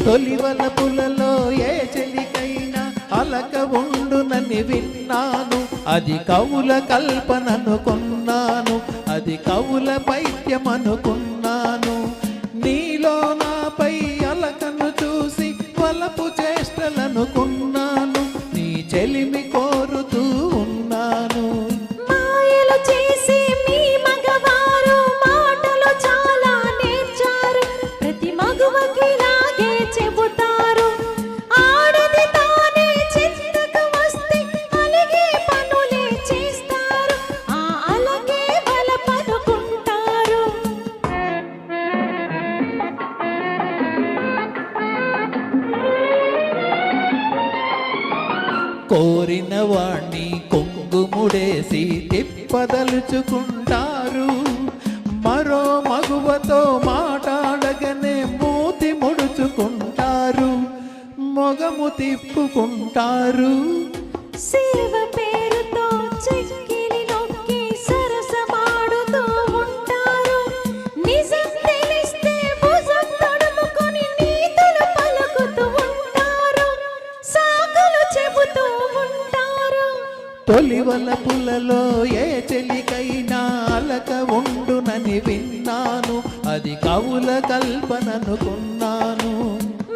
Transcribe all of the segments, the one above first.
తొలివలపులలో ఏ చెలికైనా అలక ఉండునని విన్నాను, అది కవుల కల్పననుకున్నాను, అది కవుల పైత్యమనుకున్నాను. నీలో నాపై అలకను చూసి వలపు చేష్టలనుకున్నాను, నీ చెలిమి కోరుతూ ఉన్నాను. మాయలు చేసి మీ మగవారు మాటలు చాలా నేర్చారు, ప్రతి మగువకి లాగే చెబుతారు. ఆడది తానే చింతకు వస్తే అలిగే పనులే చేస్తారు, ఆ అలగే బలపనుకుంటారు. కోరిన వాణ్ణి కొంగుముడేసి తిప్పదలుచుకుంటారు, మరో మగువతో మాట్లాడగానే మూతి ముడుచుకుంటారు, మొగము తిప్పుకుంటారు. సేవ పేరుతో చెక్కిలి నొక్కి సరసమాడుతూ ఉంటారు, నిజం తెలిస్తే భుజం తడుముకొని నీతులు పలుకుతూ ఉంటారు, సాకులు చెబుతూ ఉంటారు. తొలివలపులలో ఏ చెలికైనా అలక ఉండునని విన్నాను, అది కవుల కల్పననుకున్నాను.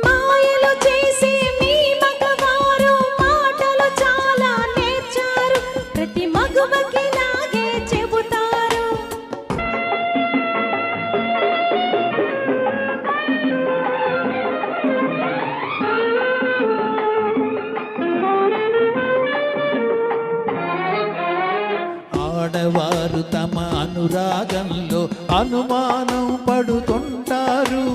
మాయలు చేసి మీ మగవారు మాటలు చాలా నేర్చారు, ప్రతి మగువకి లాగే చెబుతారు. ఆడవారు తమ అనురాగంలో అనుమానం పడుతుంటారు,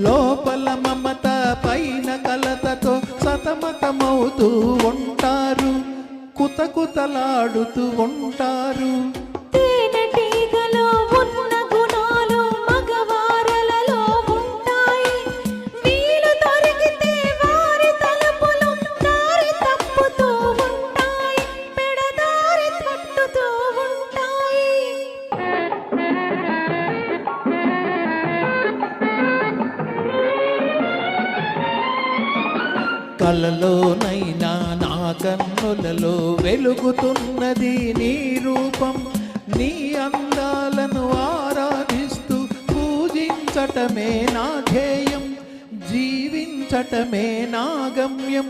లోపల మమత పైన కలతతో సతమతమవుతూ ఉంటారు, కుతకుతలాడుతూ ఉంటారు. తేనెటీగలో ఉన్న గుణాలు మగవారలలో ఉంటాయి, వీలు దొరికితే వారి తలుపులు దారి తప్పుతూ ఉంటాయి, పెడదారి తట్టుతూ ఉంటాయి. కలలోనైనా నా కన్నులలో వెలుగుతున్నది నీ రూపం, నీ అందాలను ఆరాధిస్తూ పూజించటమే నా ధ్యేయం, జీవించటమే నా గమ్యం.